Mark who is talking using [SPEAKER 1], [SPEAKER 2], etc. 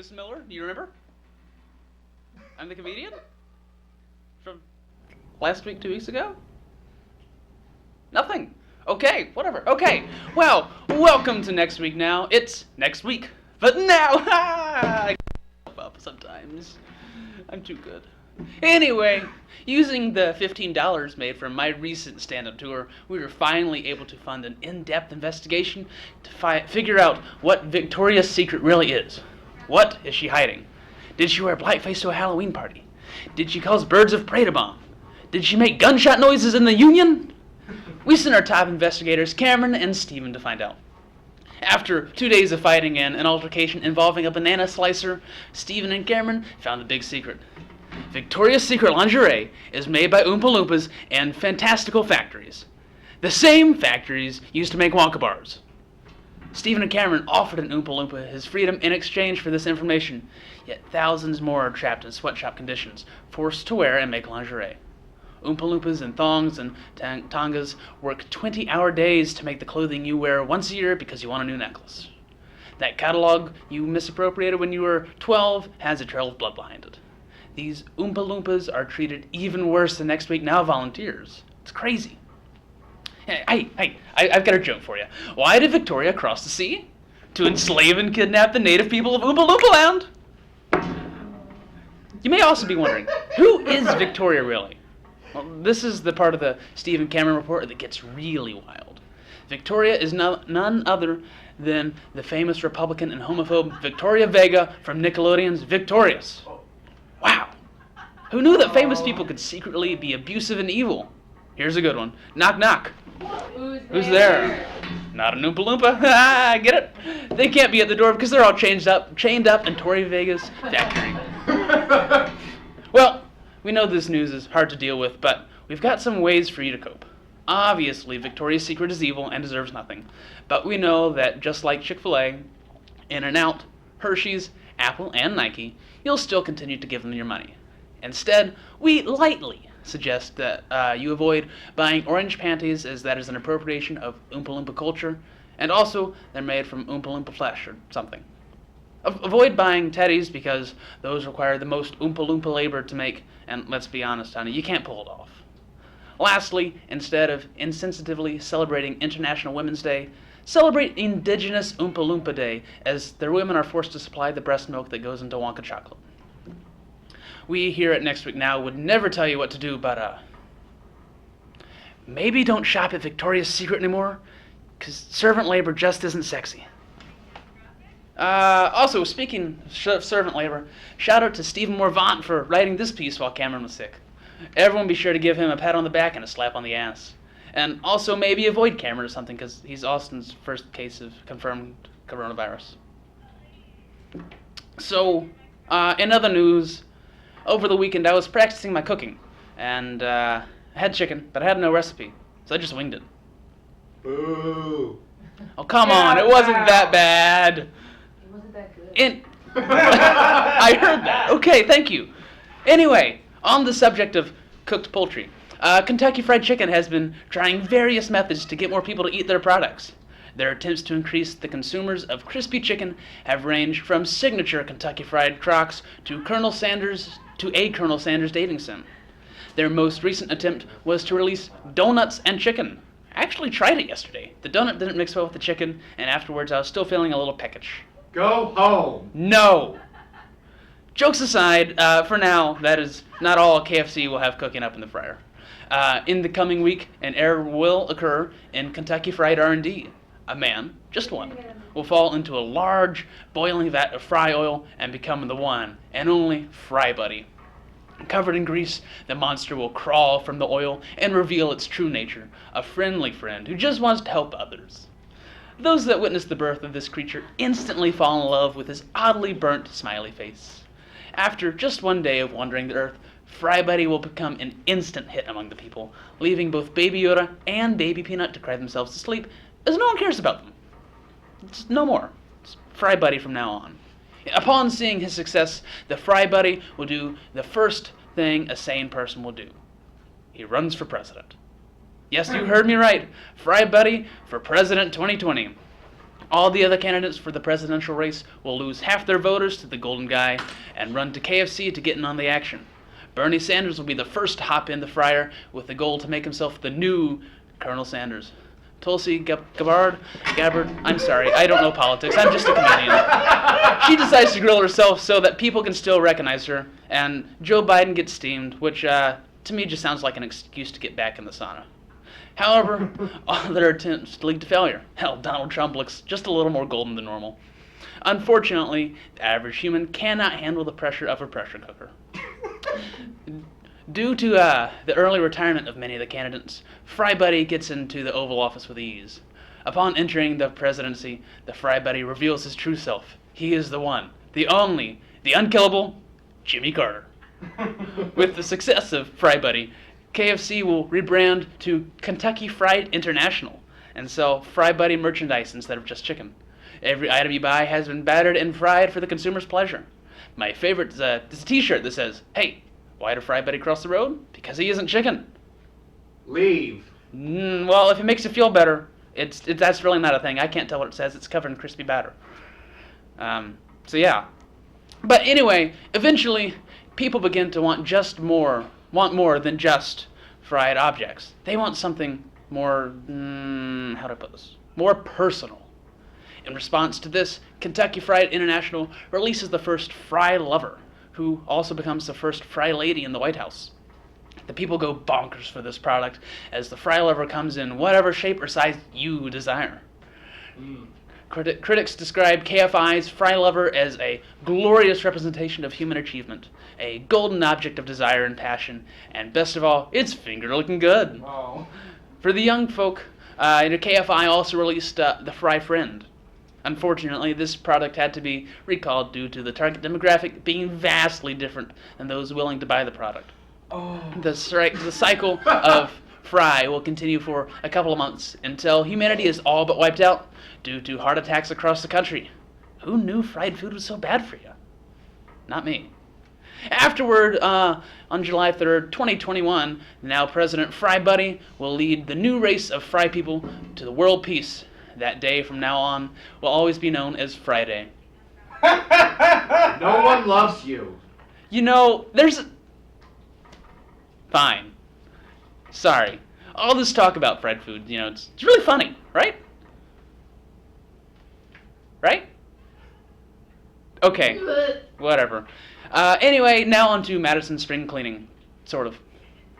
[SPEAKER 1] Davis Miller. Do you remember? I'm the comedian? From last week, 2 weeks ago? Nothing. Okay, whatever. Okay, well, welcome to Next Week Now. It's next week. But now, I can't up sometimes. I'm too good. Anyway, using the $15 made from my recent stand-up tour, we were finally able to fund an in-depth investigation to figure out what Victoria's Secret really is. What is she hiding? Did she wear blackface to a Halloween party? Did she cause birds of prey to bomb? Did she make gunshot noises in the Union? We sent our top investigators, Cameron and Steven, to find out. After 2 days of fighting and an altercation involving a banana slicer, Steven and Cameron found the big secret. Victoria's Secret lingerie is made by Oompa Loompas and fantastical factories. The same factories used to make Wonka bars. Stephen and Cameron offered an Oompa Loompa his freedom in exchange for this information, yet thousands more are trapped in sweatshop conditions, forced to wear and make lingerie. Oompa Loompas in thongs and tongas work 20-hour days to make the clothing you wear once a year because you want a new necklace. That catalog you misappropriated when you were 12 has a trail of blood behind it. These Oompa Loompas are treated even worse than Next Week Now volunteers. It's crazy. Hey, I've got a joke for you. Why did Victoria cross the sea? To enslave and kidnap the native people of Oompa Loompa Land. You may also be wondering, who is Victoria really? Well, this is the part of the Stephen Cameron report that gets really wild. Victoria is none other than the famous Republican and homophobe Victoria Vega from Nickelodeon's Victorious. Wow. Who knew that famous people could secretly be abusive and evil? Here's a good one. Knock, knock. Who's there? Not an Oompa Loompa. Get it? They can't be at the door because they're all chained up in Tori Vega's factory. Well, we know this news is hard to deal with, but we've got some ways for you to cope. Obviously, Victoria's Secret is evil and deserves nothing. But we know that just like Chick-fil-A, In-N-Out, Hershey's, Apple, and Nike, you'll still continue to give them your money. Instead, we lightly suggest that you avoid buying orange panties, as that is an appropriation of Oompa Loompa culture, and also they're made from Oompa Loompa flesh or something. Avoid buying teddies because those require the most Oompa Loompa labor to make, and let's be honest, honey, you can't pull it off. Lastly, instead of insensitively celebrating International Women's Day, celebrate Indigenous Oompa Loompa Day, as their women are forced to supply the breast milk that goes into Wonka chocolate. We here at Next Week Now would never tell you what to do, but maybe don't shop at Victoria's Secret anymore, because servant labor just isn't sexy. Also, speaking of servant labor, shout out to Stephen Morvant for writing this piece while Cameron was sick. Everyone be sure to give him a pat on the back and a slap on the ass. And also maybe avoid Cameron or something, because he's Austin's first case of confirmed coronavirus. So, in other news, over the weekend I was practicing my cooking, and I had chicken, but I had no recipe, so I just winged it.
[SPEAKER 2] Boo!
[SPEAKER 1] Oh, come on, it wasn't that bad.
[SPEAKER 3] It wasn't that good.
[SPEAKER 1] I heard that. Okay, thank you. Anyway, on the subject of cooked poultry, Kentucky Fried Chicken has been trying various methods to get more people to eat their products. Their attempts to increase the consumers of crispy chicken have ranged from signature Kentucky Fried Crocs to a Colonel Sanders dating sim. Their most recent attempt was to release donuts and chicken. I actually tried it yesterday. The donut didn't mix well with the chicken, and afterwards I was still feeling a little peckish.
[SPEAKER 2] Go home!
[SPEAKER 1] No! Jokes aside, for now, that is not all KFC will have cooking up in the fryer. In the coming week, an error will occur in Kentucky Fried R&D. A man, just one, will fall into a large boiling vat of fry oil and become the one and only Fry Buddy. Covered in grease, the monster will crawl from the oil and reveal its true nature, a friendly friend who just wants to help others. Those that witness the birth of this creature instantly fall in love with his oddly burnt smiley face. After just one day of wandering the earth, Fry Buddy will become an instant hit among the people, leaving both Baby Yoda and Baby Peanut to cry themselves to sleep, as no one cares about them. It's no more. It's Fry Buddy from now on. Upon seeing his success, the Fry Buddy will do the first thing a sane person will do. He runs for president. Yes, you heard me right. Fry Buddy for President 2020. All the other candidates for the presidential race will lose half their voters to the golden guy and run to KFC to get in on the action. Bernie Sanders will be the first to hop in the fryer with the goal to make himself the new Colonel Sanders. Tulsi Gabbard, I'm sorry, I don't know politics, I'm just a comedian. She decides to grill herself so that people can still recognize her, and Joe Biden gets steamed, which to me just sounds like an excuse to get back in the sauna. However, all their attempts lead to failure. Hell, Donald Trump looks just a little more golden than normal. Unfortunately, the average human cannot handle the pressure of a pressure cooker. Due to the early retirement of many of the candidates, Fry Buddy gets into the Oval Office with ease. Upon entering the presidency, the Fry Buddy reveals his true self. He is the one, the only, the unkillable Jimmy Carter. With the success of Fry Buddy, KFC will rebrand to Kentucky Fried International and sell Fry Buddy merchandise instead of just chicken. Every item you buy has been battered and fried for the consumer's pleasure. My favorite is a t-shirt that says, "Hey, why did Fry Buddy cross the road? Because he isn't chicken."
[SPEAKER 2] Leave.
[SPEAKER 1] Well, if it makes you feel better, that's really not a thing. I can't tell what it says. It's covered in crispy batter. So yeah. But anyway, eventually, people begin to want more than just fried objects. They want something more, how do I put this? More personal. In response to this, Kentucky Fried International releases the first Fry Lover, who also becomes the first Fry Lady in the White House. The people go bonkers for this product as the Fry Lover comes in whatever shape or size you desire. Critics describe KFI's Fry Lover as a glorious representation of human achievement, a golden object of desire and passion, and best of all, it's finger-looking good.
[SPEAKER 2] Oh.
[SPEAKER 1] For the young folk, KFI also released the Fry Friend. Unfortunately, this product had to be recalled due to the target demographic being vastly different than those willing to buy the product.
[SPEAKER 2] Oh.
[SPEAKER 1] The cycle of Fry will continue for a couple of months until humanity is all but wiped out due to heart attacks across the country. Who knew fried food was so bad for you? Not me. Afterward, on July 3rd, 2021, now President Fry Buddy will lead the new race of fry people to the world peace. That day from now on will always be known as Friday.
[SPEAKER 2] No one loves you.
[SPEAKER 1] You know, Fine. Sorry. All this talk about fried food, it's really funny, right? Right? Okay. Whatever. Anyway, now on to Madison spring cleaning. Sort of.